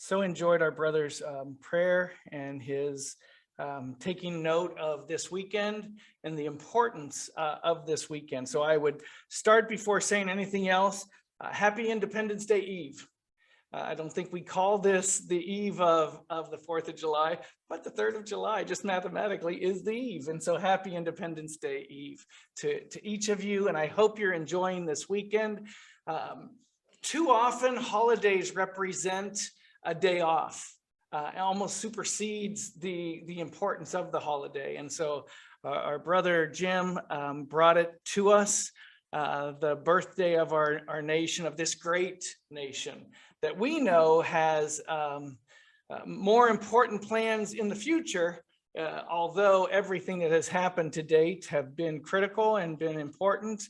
So enjoyed our brother's prayer and his taking note of this weekend and the importance of this weekend. So I would start before saying anything else. Happy Independence Day Eve. I don't think we call this the eve of the 4th of July, but the 3rd of July just mathematically is the eve. And so happy Independence Day Eve to each of you. And I hope you're enjoying this weekend. Too often holidays represent a day off. Almost supersedes the importance of the holiday. And so our brother Jim brought it to us, the birthday of our nation, of this great nation that we know has more important plans in the future, although everything that has happened to date have been critical and been important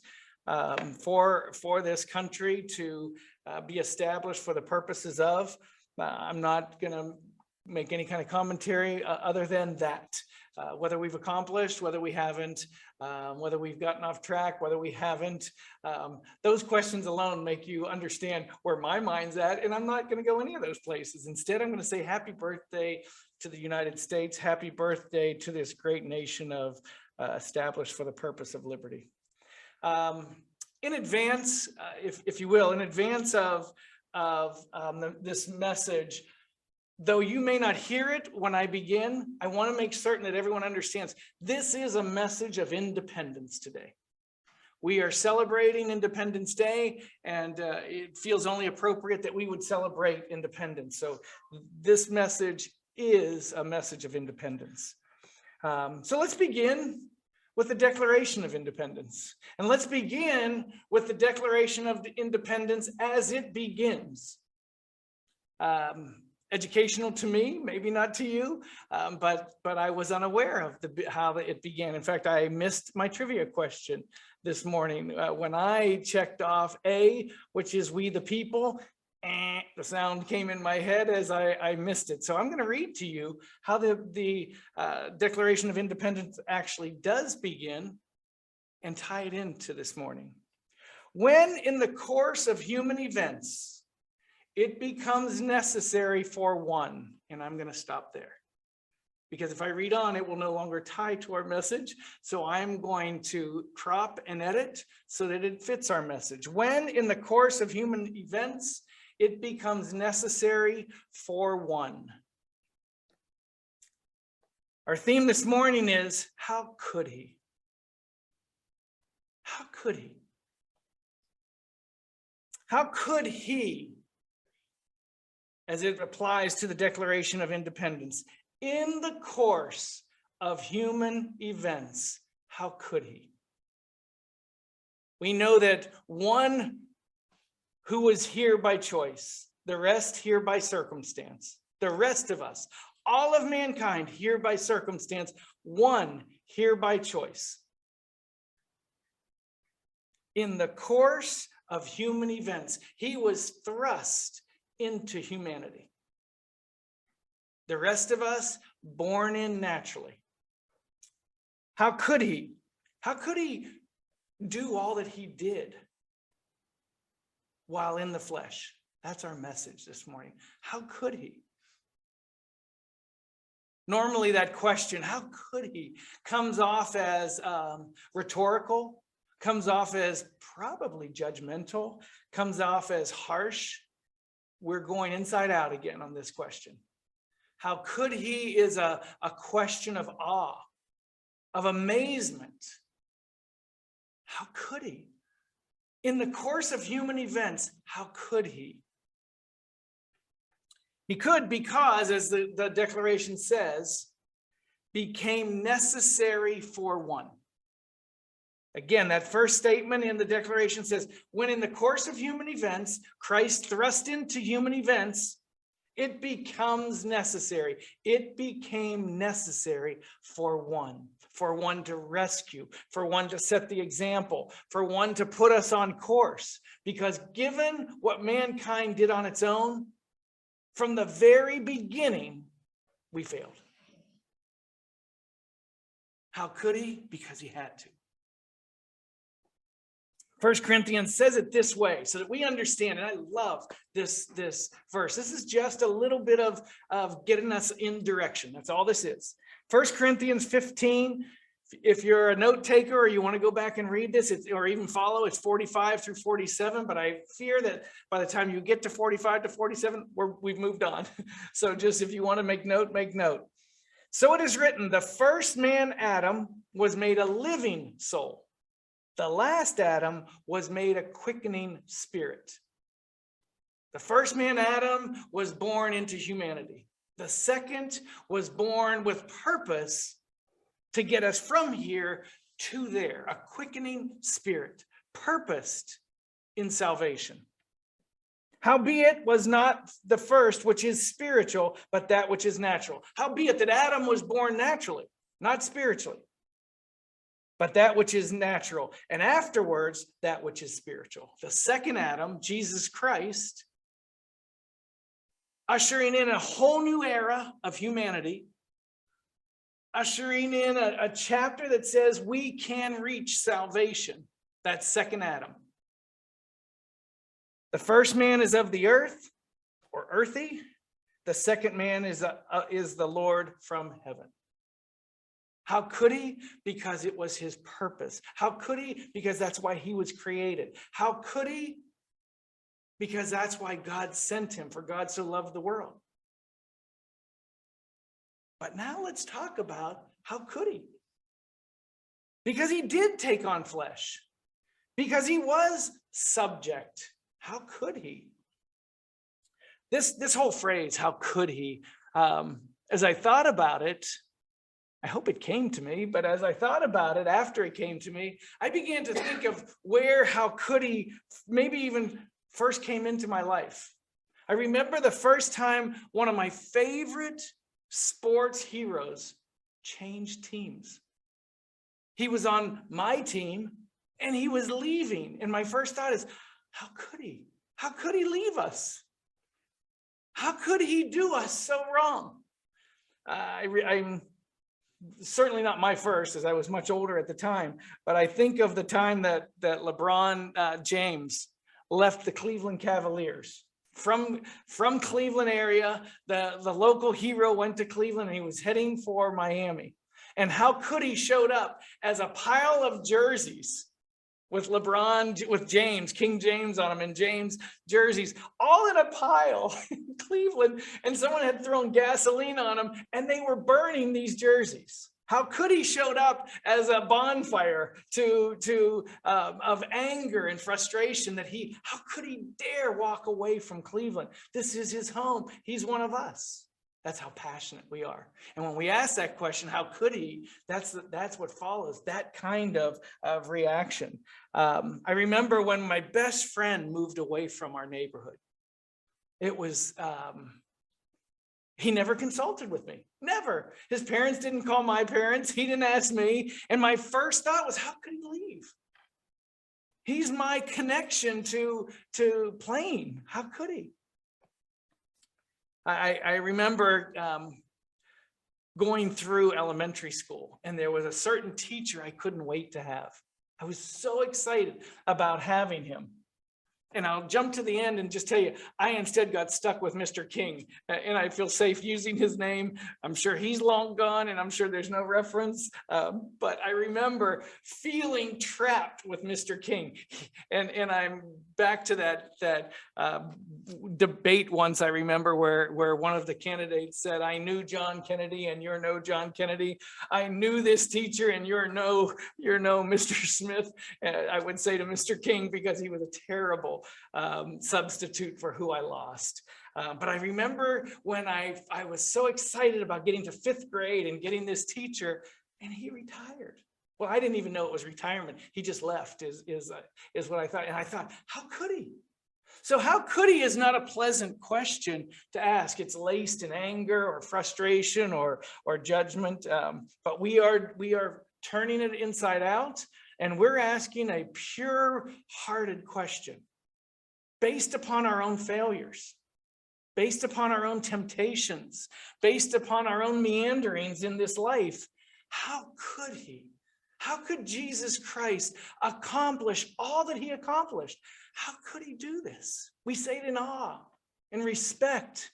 for this country to be established for the purposes of. I'm not going to make any kind of commentary other than that. Whether we've accomplished, whether we haven't, whether we've gotten off track, whether we haven't, those questions alone make you understand where my mind's at, and I'm not going to go any of those places. Instead, I'm going to say happy birthday to the United States, happy birthday to this great nation of established for the purpose of liberty. In advance, if you will, in advance of this message, though you may not hear it when I begin, I want to make certain that everyone understands this is a message of independence today. We are celebrating Independence Day, and it feels only appropriate that we would celebrate independence. So this message is a message of independence. So let's begin with the Declaration of Independence. And let's begin with the Declaration of Independence as it begins. Educational to me, maybe not to you, but I was unaware of how it began. In fact, I missed my trivia question this morning when I checked off A, which is we the people. The sound came in my head as I missed it. So I'm going to read to you how the Declaration of Independence actually does begin and tie it into this morning. When in the course of human events, it becomes necessary for one, and I'm going to stop there because if I read on, it will no longer tie to our message. So I'm going to crop and edit so that it fits our message. When in the course of human events, it becomes necessary for one. Our theme this morning is, how could he? How could he? How could he? As it applies to the Declaration of Independence, in the course of human events, how could he? We know that one who was here by choice, the rest here by circumstance, the rest of us, all of mankind here by circumstance, one here by choice. In the course of human events, he was thrust into humanity. The rest of us born in naturally. How could he? How could he do all that he did while in the flesh? That's our message this morning. How could he? Normally that question, how could he, comes off as rhetorical, comes off as probably judgmental, comes off as harsh. We're going inside out again on this question. How could he is a question of awe, of amazement. How could he? In the course of human events, how could he? He could because, as the Declaration says, became necessary for one. Again, that first statement in the Declaration says, when in the course of human events, Christ thrust into human events, it becomes necessary. It became necessary for one to rescue, for one to set the example, for one to put us on course. Because given what mankind did on its own, from the very beginning, we failed. How could he? Because he had to. First Corinthians says it this way so that we understand, and I love this verse. This is just a little bit of getting us in direction. That's all this is. First Corinthians 15, if you're a note taker or you want to go back and read this, or even follow, it's 45 through 47, but I fear that by the time you get to 45 to 47, we've moved on. So just if you want to make note, make note. So it is written, the first man, Adam, was made a living soul. The last Adam was made a quickening spirit. The first man, Adam, was born into humanity. The second was born with purpose to get us from here to there, a quickening spirit, purposed in salvation. Howbeit was not the first which is spiritual, but that which is natural. Howbeit that Adam was born naturally, not spiritually, but that which is natural, and afterwards that which is spiritual. The second Adam, Jesus Christ, ushering in a whole new era of humanity, ushering in a chapter that says we can reach salvation. That's second Adam. The first man is of the earth, or earthy. The second man is the Lord from heaven. How could he? Because it was his purpose. How could he? Because that's why he was created. How could he? Because that's why God sent him, for God so loved the world. But now let's talk about how could he? Because he did take on flesh. Because he was subject. How could he? This whole phrase, how could he? As I thought about it, I hope it came to me, but as I thought about it, after it came to me, I began to think of where how could he maybe even first came into my life. I remember the first time one of my favorite sports heroes changed teams. He was on my team and he was leaving. And my first thought is, how could he? How could he leave us? How could he do us so wrong? I'm certainly not my first, as I was much older at the time, but I think of the time that LeBron James left the Cleveland Cavaliers. From Cleveland area, the local hero went to Cleveland and he was heading for Miami. And how could he showed up as a pile of jerseys with LeBron, with James, King James on them, and James jerseys, all in a pile in Cleveland, and someone had thrown gasoline on them, and they were burning these jerseys. How could he showed up as a bonfire of anger and frustration that how could he dare walk away from Cleveland? This is his home. He's one of us. That's how passionate we are. And when we ask that question, how could he? That's what follows, that kind of reaction. I remember when my best friend moved away from our neighborhood. It was, he never consulted with me, never. His parents didn't call my parents. He didn't ask me. And my first thought was, how could he leave? He's my connection to playing. How could he? I remember going through elementary school, and there was a certain teacher I couldn't wait to have. I was so excited about having him. And I'll jump to the end and just tell you, I instead got stuck with Mr. King, and I feel safe using his name. I'm sure he's long gone, and I'm sure there's no reference. But I remember feeling trapped with Mr. King. And I'm back to that debate once, I remember, where one of the candidates said, I knew John Kennedy and you're no John Kennedy. I knew this teacher and you're no Mr. Smith. I would say to Mr. King, because he was a terrible substitute for who I lost. But I remember when I was so excited about getting to 5th grade and getting this teacher, and he retired. Well, I didn't even know it was retirement. He just left is what I thought. And I thought, how could he? So how could he is not a pleasant question to ask. It's laced in anger or frustration or judgment. But we are turning it inside out, and we're asking a pure-hearted question based upon our own failures, based upon our own temptations, based upon our own meanderings in this life. How could he? How could Jesus Christ accomplish all that he accomplished? How could he do this? We say it in awe and respect.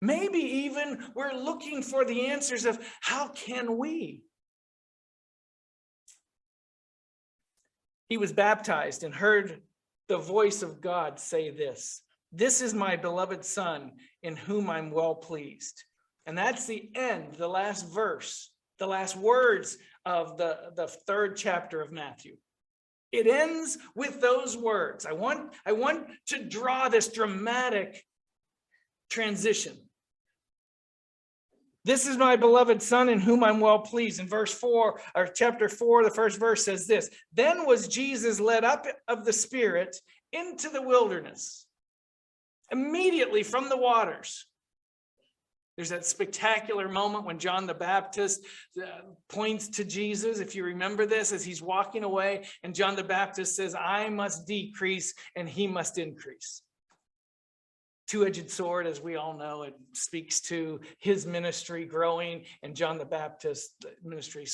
Maybe even we're looking for the answers of how can we? He was baptized and heard the voice of God say this, "This is my beloved Son in whom I'm well pleased." And that's the end, the last verse, the last words of the third chapter of Matthew. It ends with those words. I want to draw this dramatic transition. This is my beloved Son in whom I'm well pleased. In verse 4, or chapter 4, the first verse says this, "Then was Jesus led up of the Spirit into the wilderness." Immediately from the waters. There's that spectacular moment when John the Baptist points to Jesus, if you remember this, as he's walking away, and John the Baptist says, "I must decrease and he must increase." Two-edged sword, as we all know, it speaks to his ministry growing and John the Baptist ministry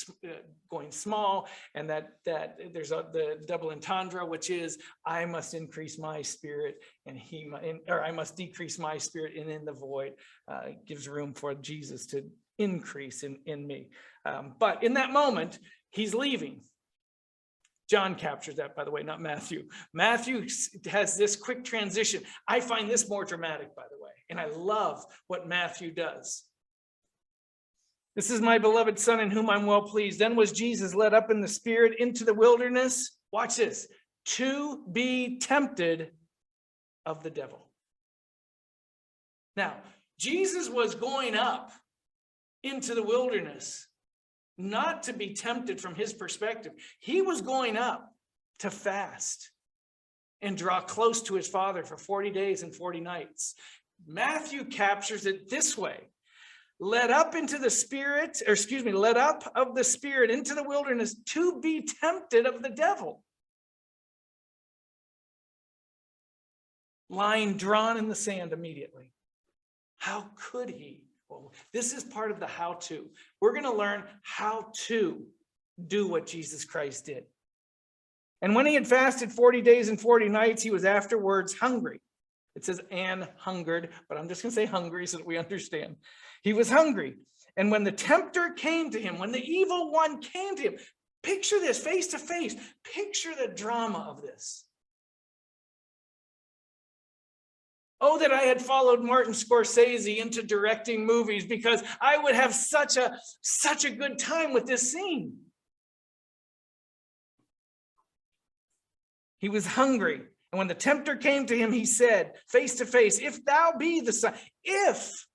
going small, and that there's the double entendre, which is I must increase my spirit and I must decrease my spirit, and in the void gives room for Jesus to increase in me. But in that moment, he's leaving. John captures that, by the way, not Matthew. Matthew has this quick transition. I find this more dramatic, by the way, and I love what Matthew does. "This is my beloved Son in whom I'm well pleased. Then was Jesus led up in the Spirit into the wilderness," watch this, "to be tempted of the devil." Now, Jesus was going up into the wilderness not to be tempted from his perspective. He was going up to fast and draw close to his Father for 40 days and 40 nights. Matthew captures it this way: led up into the Spirit, led up of the Spirit into the wilderness to be tempted of the devil. Line drawn in the sand immediately. How could he? Well, this is part of the how-to. We're going to learn how to do what Jesus Christ did. "And when he had fasted 40 days and 40 nights, he was afterwards hungry." It says "and hungered," but I'm just going to say hungry so that we understand. He was hungry. "And when the tempter came to him," when the evil one came to him, picture this face to face. Picture the drama of this. Oh, that I had followed Martin Scorsese into directing movies, because I would have such a good time with this scene. He was hungry. And when the tempter came to him, he said, face to face, "If thou be the Son," if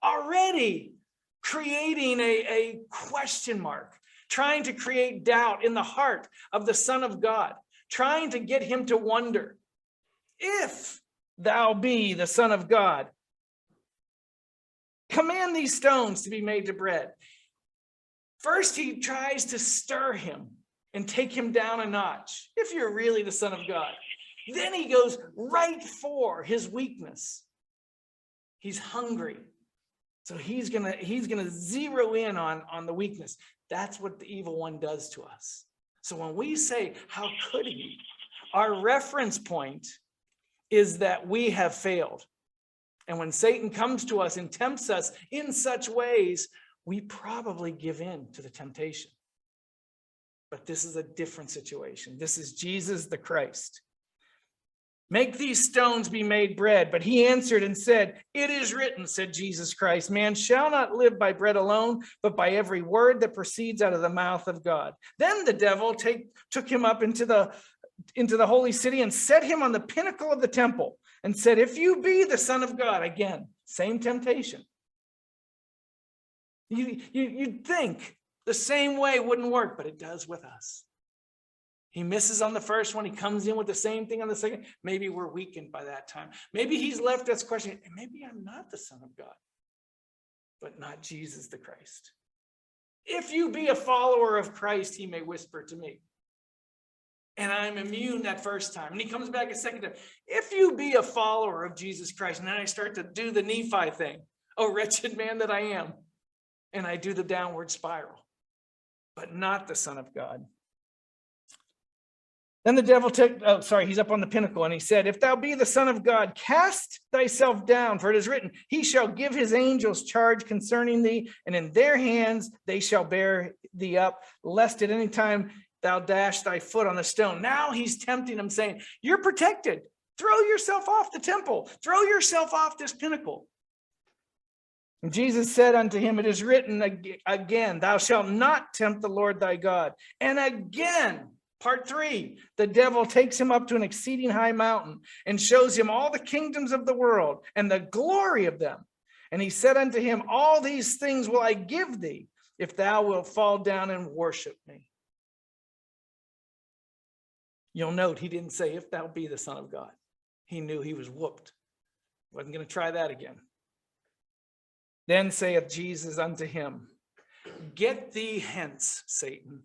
already creating a question mark, trying to create doubt in the heart of the Son of God, trying to get him to wonder, "If thou be the Son of God, command these stones to be made to bread." First, he tries to stir him and take him down a notch. If you're really the Son of God. Then he goes right for his weakness. He's hungry. So he's gonna zero in on the weakness. That's what the evil one does to us. So when we say, how could he? Our reference point is that we have failed. And when Satan comes to us and tempts us in such ways, we probably give in to the temptation. But this is a different situation. This is Jesus the Christ. "Make these stones be made bread." But he answered and said, "It is written," said Jesus Christ, "man shall not live by bread alone, but by every word that proceeds out of the mouth of God." Then the devil took him up into the holy city and set him on the pinnacle of the temple and said, "If you be the Son of God," again, same temptation. You'd think the same way wouldn't work, but it does with us. He misses on the first one. He comes in with the same thing on the second. Maybe we're weakened by that time. Maybe he's left us questioning, maybe I'm not the Son of God, but not Jesus the Christ. "If you be a follower of Christ," he may whisper to me. And I'm immune that first time. And he comes back a second time. "If you be a follower of Jesus Christ," and then I start to do the Nephi thing. "Oh, wretched man that I am." And I do the downward spiral. but not the Son of God. Then the devil he's up on the pinnacle, and he said, if thou be the Son of God, cast thyself down, for it is written, he shall give his angels charge concerning thee, and in their hands they shall bear thee up, lest at any time thou dash thy foot on the stone. Now he's tempting him, saying, you're protected. Throw yourself off the temple. Throw yourself off this pinnacle. And Jesus said unto him, it is written again, thou shalt not tempt the Lord thy God. And again, part 3, the devil takes him up to an exceeding high mountain and shows him all the kingdoms of the world and the glory of them. And he said unto him, all these things will I give thee, if thou wilt fall down and worship me. You'll note he didn't say, if thou be the Son of God. He knew he was whooped. Wasn't going to try that again. Then saith Jesus unto him, get thee hence, Satan.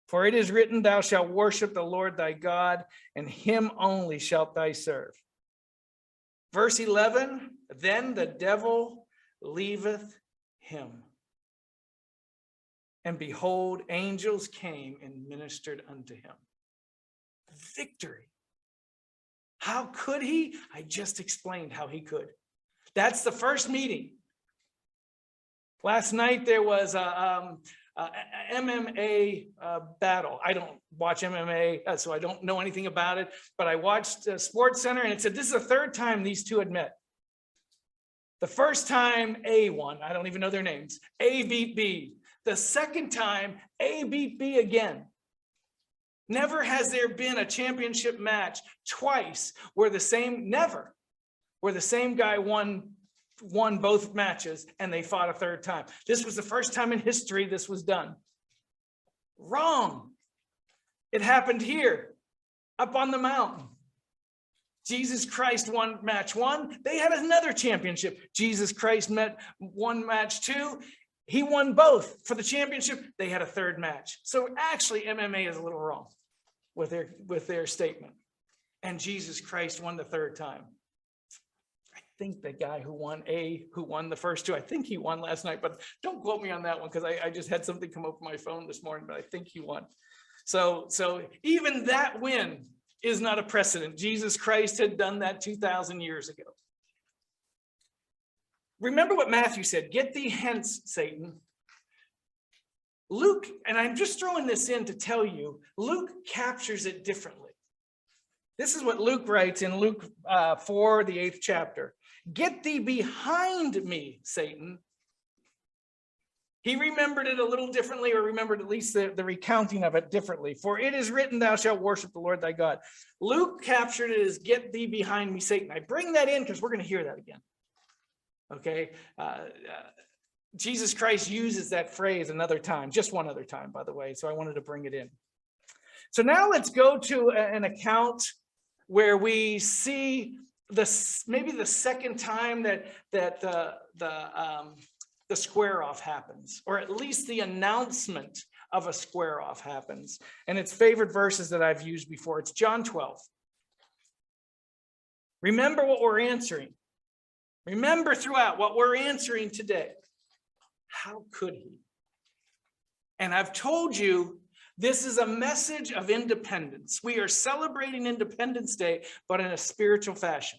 For it is written, thou shalt worship the Lord thy God, and him only shalt thou serve. Verse 11, then the devil leaveth him. And behold, angels came and ministered unto him. Victory. How could he? I just explained how he could. That's the first meeting. Last night there was a MMA battle. I don't watch MMA, so I don't know anything about it, but I watched Sports Center, and it said this is the third time these two had met. The first time A won. I don't even know their names. A beat B. The second time A beat B again. Never has there been a championship match twice where the same guy won both matches and they fought a third time. This was the first time in history this was done. Wrong. It happened here, up on the mountain. Jesus Christ won match 1. They had another championship. Jesus Christ won match 2. He won both for the championship. They had a third match. So actually MMA is a little wrong with their statement. And Jesus Christ won the third time. I think the guy who won the first 2, I think he won last night, but don't quote me on that one because I just had something come up on my phone this morning, but I think he won. So even that win is not a precedent. Jesus Christ had done that 2,000 years ago. Remember what Matthew said, get thee hence, Satan. Luke, and I'm just throwing this in to tell you, Luke captures it differently. This is what Luke writes in Luke 4, the 8th chapter. Get thee behind me, Satan. He remembered it a little differently, or remembered at least the recounting of it differently. For it is written, thou shalt worship the Lord thy God. Luke captured it as get thee behind me, Satan. I bring that in because we're going to hear that again. Okay. Jesus Christ uses that phrase another time, just one other time, by the way. So I wanted to bring it in. So now let's go to an account where we see maybe the second time that the square off happens, or at least the announcement of a square off happens. And it's favorite verses that I've used before. It's John 12. Remember what we're answering. Remember throughout what we're answering today. How could he? And I've told you, this is a message of independence. We are celebrating Independence Day, but in a spiritual fashion.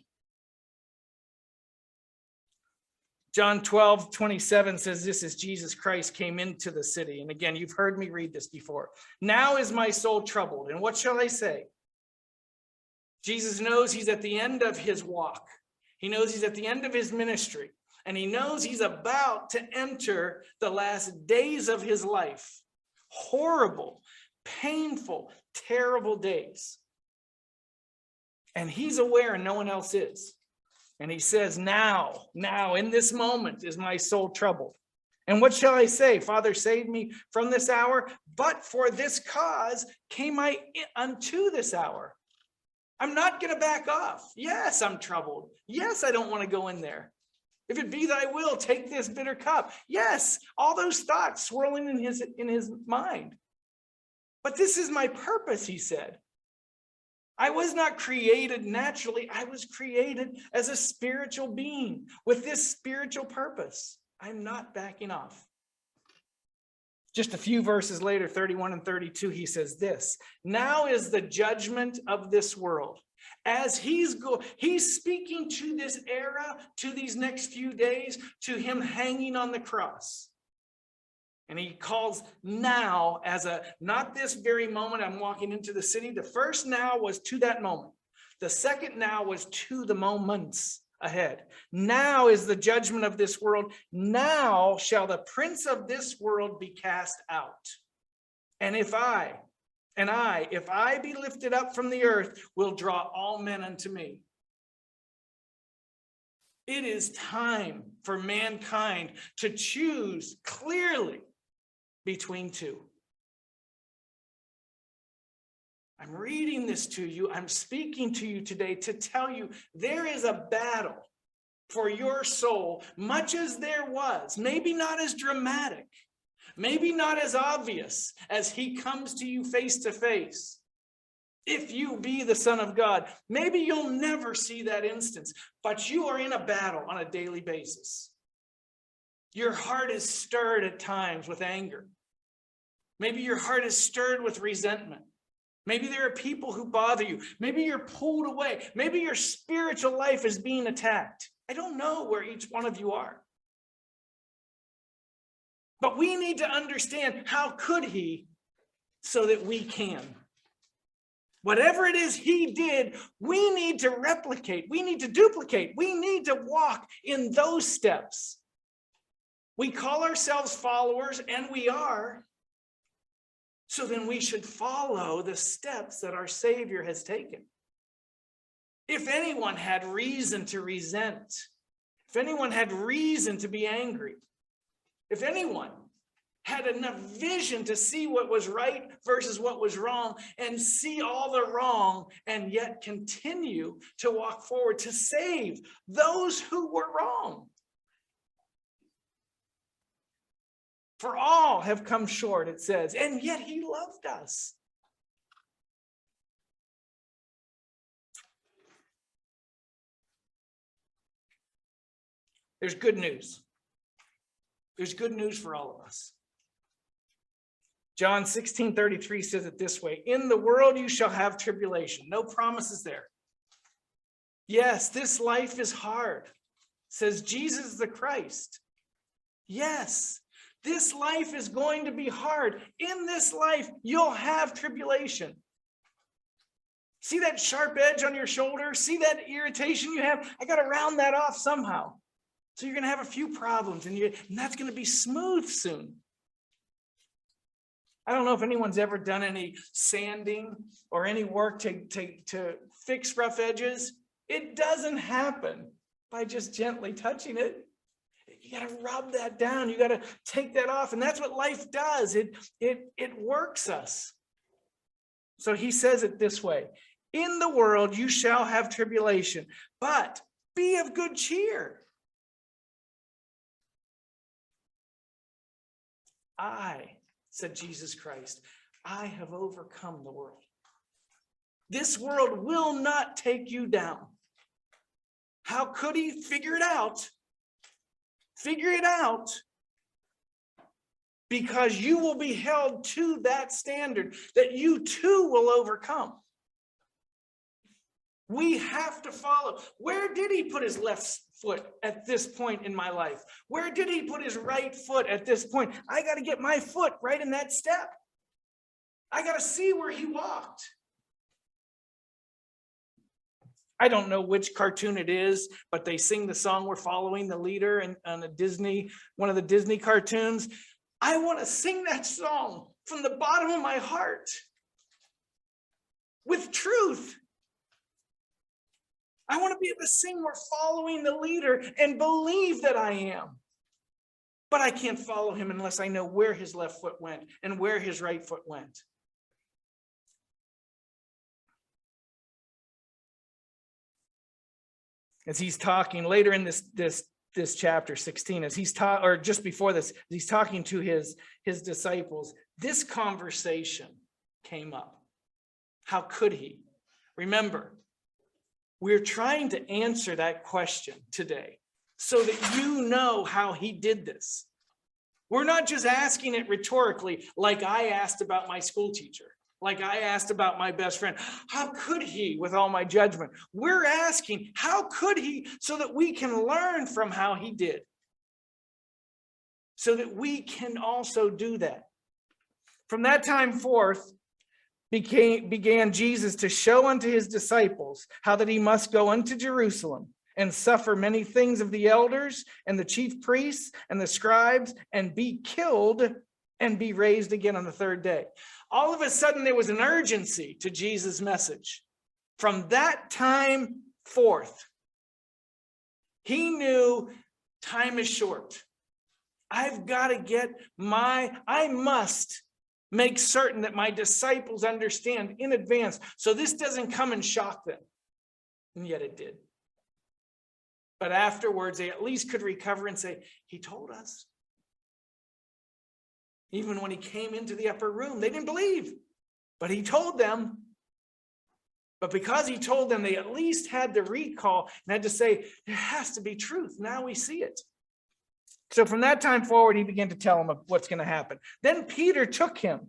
John 12:27 says, this is Jesus Christ came into the city. And again, you've heard me read this before. Now is my soul troubled. And what shall I say? Jesus knows he's at the end of his walk. He knows he's at the end of his ministry. And he knows he's about to enter the last days of his life. Horrible, painful, terrible days. And he's aware and no one else is. And he says, now, in this moment is my soul troubled. And what shall I say? Father, save me from this hour. But for this cause came I unto this hour. I'm not going to back off. Yes, I'm troubled. Yes, I don't want to go in there. If it be thy will, take this bitter cup. Yes, all those thoughts swirling in his mind. But this is my purpose, he said. I was not created naturally. I was created as a spiritual being with this spiritual purpose. I'm not backing off. Just a few verses later, 31 and 32, he says this, now is the judgment of this world. As he's speaking to this era, to these next few days, to him hanging on the cross. And he calls now as not this very moment I'm walking into the city. The first now was to that moment. The second now was to the moments ahead. Now is the judgment of this world. Now shall the prince of this world be cast out. And if I be lifted up from the earth, will draw all men unto me. It is time for mankind to choose clearly between two. I'm reading this to you. I'm speaking to you today to tell you there is a battle for your soul, much as there was, maybe not as dramatic, maybe not as obvious as he comes to you face to face. If you be the Son of God, maybe you'll never see that instance, but you are in a battle on a daily basis. Your heart is stirred at times with anger. Maybe your heart is stirred with resentment. Maybe there are people who bother you. Maybe you're pulled away. Maybe your spiritual life is being attacked. I don't know where each one of you are. But we need to understand, how could he, so that we can. Whatever it is he did, we need to replicate. We need to duplicate. We need to walk in those steps. We call ourselves followers, and we are. So then we should follow the steps that our Savior has taken. If anyone had reason to resent, if anyone had reason to be angry, if anyone had enough vision to see what was right versus what was wrong, and see all the wrong, and yet continue to walk forward to save those who were wrong. For all have come short, it says, and yet he loved us. There's good news. There's good news for all of us. John 16:33 says it this way, in the world you shall have tribulation. No promises there. Yes, this life is hard, says Jesus the Christ. Yes, this life is going to be hard. In this life, you'll have tribulation. See that sharp edge on your shoulder? See that irritation you have? I got to round that off somehow. So you're going to have a few problems, and that's going to be smooth soon. I don't know if anyone's ever done any sanding or any work to fix rough edges. It doesn't happen by just gently touching it. You got to rub that down. You got to take that off. And that's what life does. It works us. So he says it this way. In the world you shall have tribulation, but be of good cheer. Said Jesus Christ, I have overcome the world. This world will not take you down. How could he? Figure it out. Figure it out. Because you will be held to that standard that you too will overcome. We have to follow. Where did he put his left foot at this point in my life? Where did he put his right foot at this point? I got to get my foot right in that step. I got to see where he walked. I don't know which cartoon it is, but they sing the song We're Following the Leader and on one of the Disney cartoons. I want to sing that song from the bottom of my heart with truth. I want to be able to sing We're Following the Leader and believe that I am. But I can't follow him unless I know where his left foot went and where his right foot went. As he's talking later in this chapter 16, as he's or just before this, he's talking to his disciples. This conversation came up. How could he? Remember, we're trying to answer that question today so that you know how he did this. We're not just asking it rhetorically, like I asked about my school teacher, like I asked about my best friend. How could he with all my judgment? We're asking, how could he, so that we can learn from how he did, so that we can also do that. From that time forth, began Jesus to show unto his disciples how that he must go unto Jerusalem and suffer many things of the elders and the chief priests and the scribes, and be killed and be raised again on the third day. All of a sudden, there was an urgency to Jesus' message. From that time forth, he knew time is short. I've got to I must make certain that my disciples understand in advance, so this doesn't come and shock them. And yet it did. But afterwards, they at least could recover and say, he told us. Even when he came into the upper room, they didn't believe, but he told them. But because he told them, they at least had to recall and had to say, there has to be truth. Now we see it. So from that time forward, he began to tell them what's going to happen. Then Peter took him.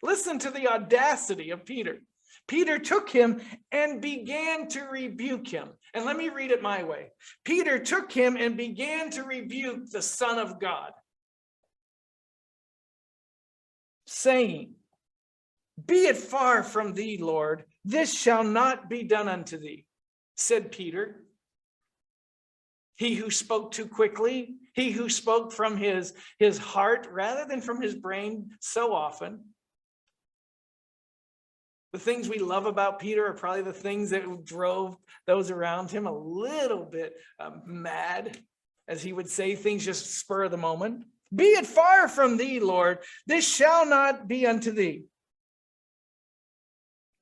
Listen to the audacity of Peter. Peter took him and began to rebuke him. And let me read it my way. Peter took him and began to rebuke the Son of God, saying, be it far from thee, Lord, this shall not be done unto thee, said Peter. He who spoke too quickly, he who spoke from his heart rather than from his brain so often. The things we love about Peter are probably the things that drove those around him a little bit mad, as he would say things just spur of the moment. Be it far from thee, Lord, this shall not be unto thee.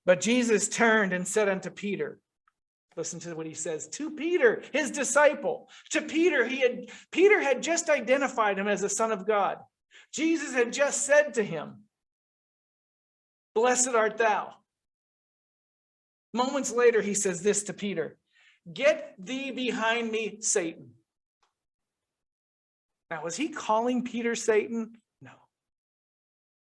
But Jesus turned and said unto Peter, listen to what he says to Peter, his disciple. To Peter, Peter had just identified him as the Son of God. Jesus had just said to him, blessed art thou. Moments later, he says this to Peter, get thee behind me, Satan. Now, was he calling Peter Satan? No.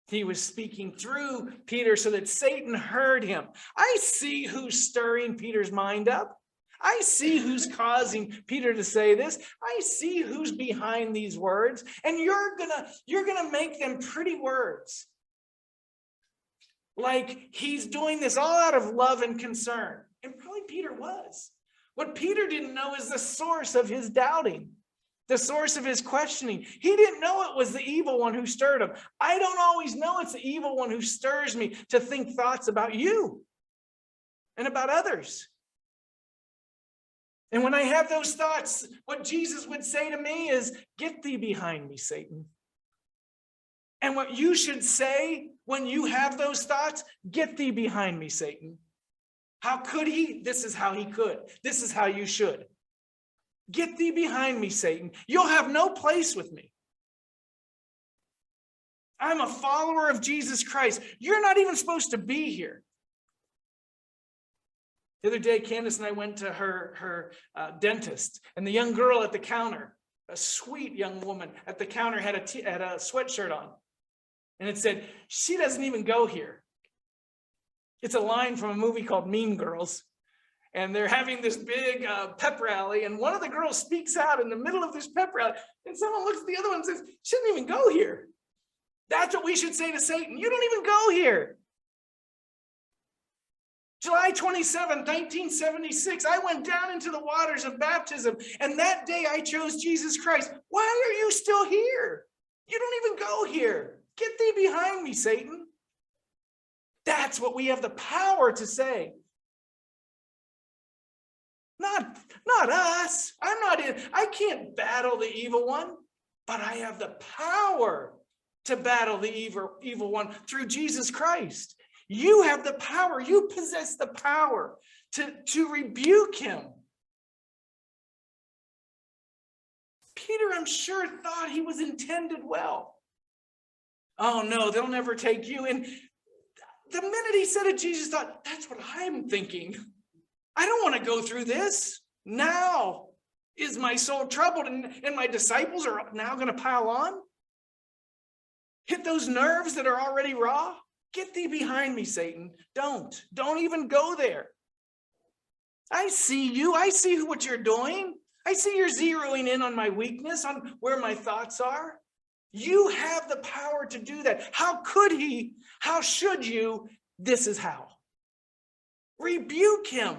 He was speaking through Peter so that Satan heard him. I see who's stirring Peter's mind up. I see who's causing Peter to say this. I see who's behind these words. And you're gonna make them pretty words. Like he's doing this all out of love and concern. And probably Peter was. What Peter didn't know is the source of his doubting, the source of his questioning. He didn't know it was the evil one who stirred him. I don't always know it's the evil one who stirs me to think thoughts about you and about others. And when I have those thoughts, what Jesus would say to me is, get thee behind me, Satan. And what you should say when you have those thoughts, get thee behind me, Satan. How could he? This is how he could. This is how you should. Get thee behind me, Satan. You'll have no place with me. I'm a follower of Jesus Christ. You're not even supposed to be here. The other day, Candace and I went to her dentist, and the young girl at the counter, a sweet young woman at the counter, had a sweatshirt on. And it said, she doesn't even go here. It's a line from a movie called Mean Girls. And they're having this big pep rally. And one of the girls speaks out in the middle of this pep rally. And someone looks at the other one and says, she didn't even go here. That's what we should say to Satan. You don't even go here. July 27, 1976, I went down into the waters of baptism. And that day I chose Jesus Christ. Why are you still here? You don't even go here. Get thee behind me, Satan. That's what we have the power to say. Not us. I can't battle the evil one, but I have the power to battle the evil one through Jesus Christ. You have the power. You possess the power to rebuke him. Peter, I'm sure, thought he was intended well. Oh no, they'll never take you. And the minute he said it, Jesus thought, that's what I'm thinking. I don't want to go through this. Now is my soul troubled, and my disciples are now going to pile on. Hit those nerves that are already raw. Get thee behind me, Satan. Don't even go there. I see you. I see what you're doing. I see you're zeroing in on my weakness, on where my thoughts are. You have the power to do that. How could he? How should you? This is how. Rebuke him.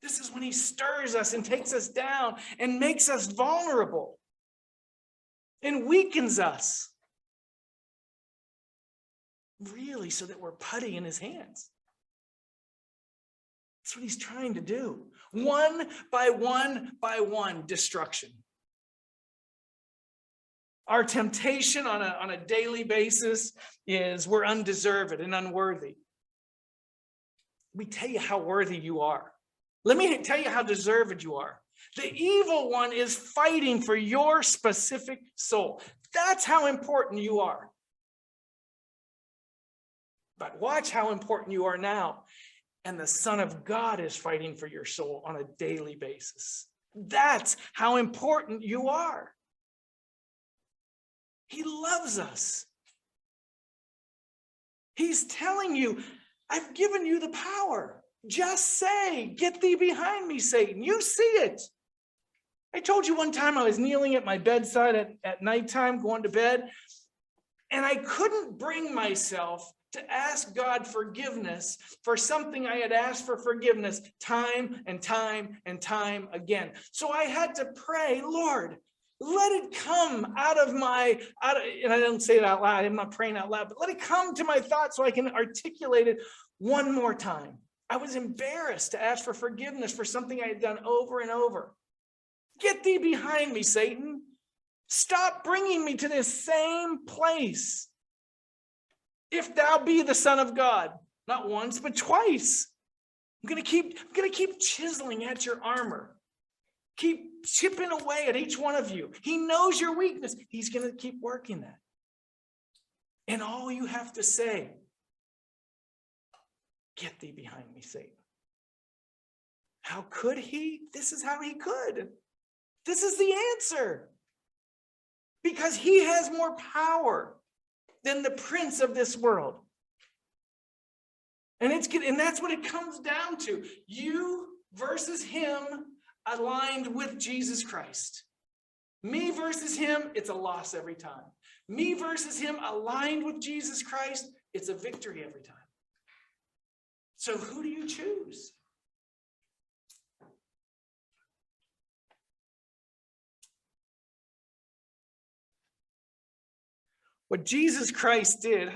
This is when he stirs us and takes us down and makes us vulnerable and weakens us. Really, so that we're putty in his hands. That's what he's trying to do. One by one, destruction. Our temptation on a daily basis is we're undeserved and unworthy. Let me tell you how worthy you are. Let me tell you how deserved you are. The evil one is fighting for your specific soul. That's how important you are. But watch how important you are now. And the Son of God is fighting for your soul on a daily basis. That's how important you are. He loves us. He's telling you, I've given you the power. Just say, get thee behind me, Satan. You see it. I told you one time I was kneeling at my bedside at nighttime, going to bed, and I couldn't bring myself to ask God forgiveness for something I had asked for forgiveness time and time and time again. So I had to pray, Lord, let it come out of and I don't say it out loud, I'm not praying out loud, but let it come to my thoughts so I can articulate it one more time. I was embarrassed to ask for forgiveness for something I had done over and over. Get thee behind me, Satan. Stop bringing me to this same place. If thou be the Son of God, not once, but twice. I'm going to keep chiseling at your armor. Keep chipping away at each one of you. He knows your weakness. He's going to keep working that. And all you have to say, get thee behind me, Satan. How could he? This is how he could. This is the answer. Because he has more power than the prince of this world. And that's what it comes down to. You versus him aligned with Jesus Christ. Me versus him, it's a loss every time. Me versus him aligned with Jesus Christ, it's a victory every time. So who do you choose? What Jesus Christ did,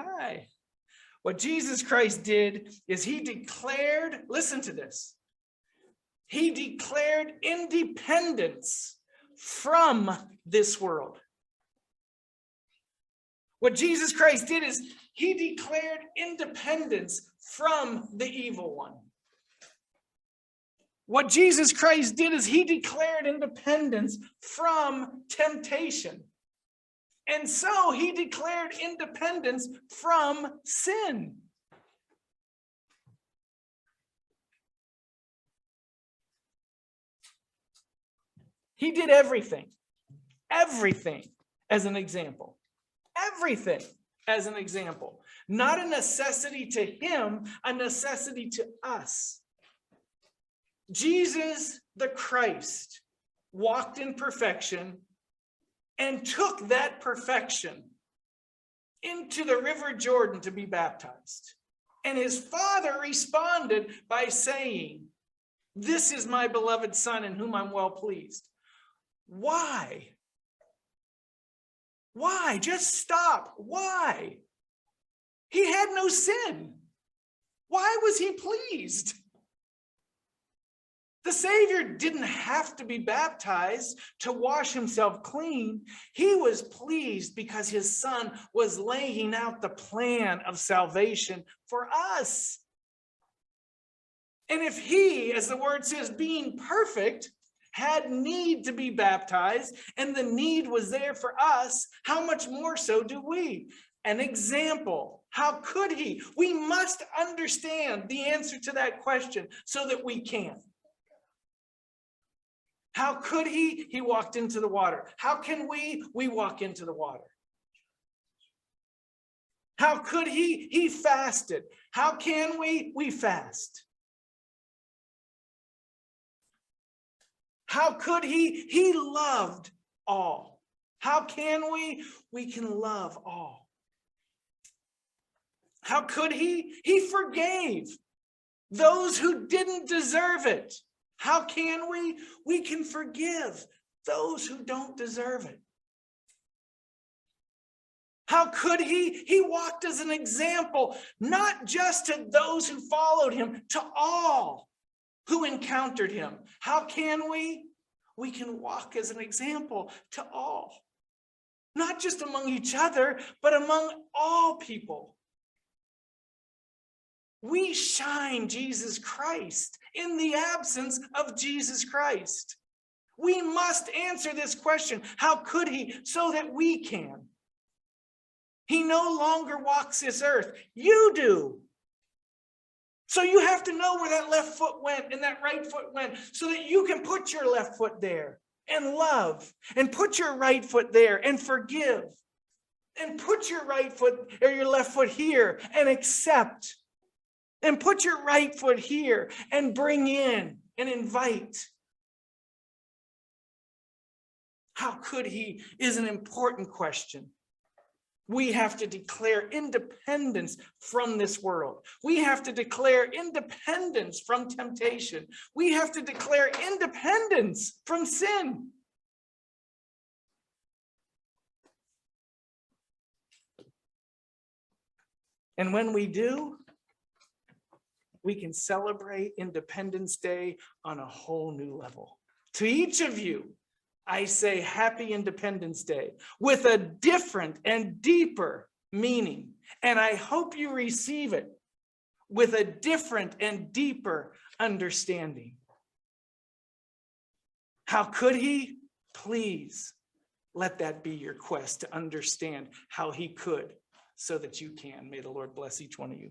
what Jesus Christ did is he declared, listen to this, he declared independence from this world. What Jesus Christ did is he declared independence from the evil one. What Jesus Christ did is he declared independence from temptation. And so he declared independence from sin. He did everything as an example. Everything as an example. Not a necessity to him, a necessity to us. Jesus the Christ walked in perfection and took that perfection into the River Jordan to be baptized. And his Father responded by saying, "This is my beloved Son in whom I'm well pleased." Why? Why? Just stop. Why? He had no sin. Why was he pleased? The Savior didn't have to be baptized to wash himself clean. He was pleased because his Son was laying out the plan of salvation for us. And if he, as the word says, being perfect, had need to be baptized, and the need was there for us, how much more so do we? An example. How could he? We must understand the answer to that question so that we can. How could he? He walked into the water. How can we? We walk into the water. How could he? He fasted. How can we? We fast. How could he? He loved all. How can we? We can love all. How could he? He forgave those who didn't deserve it. How can we? We can forgive those who don't deserve it. How could he? He walked as an example, not just to those who followed him, to all who encountered him. How can we? We can walk as an example to all, not just among each other, but among all people. We shine Jesus Christ in the absence of Jesus Christ. We must answer this question, how could he, so that we can. He no longer walks this earth. You do. So you have to know where that left foot went and that right foot went so that you can put your left foot there and love, and put your right foot there and forgive, and put your right foot or your left foot here and accept, and put your right foot here and bring in and invite. How could he is an important question. We have to declare independence from this world. We have to declare independence from temptation. We have to declare independence from sin. And when we do, we can celebrate Independence Day on a whole new level. To each of you, I say happy Independence Day with a different and deeper meaning. And I hope you receive it with a different and deeper understanding. How could he? Please let that be your quest to understand how he could, so that you can. May the Lord bless each one of you.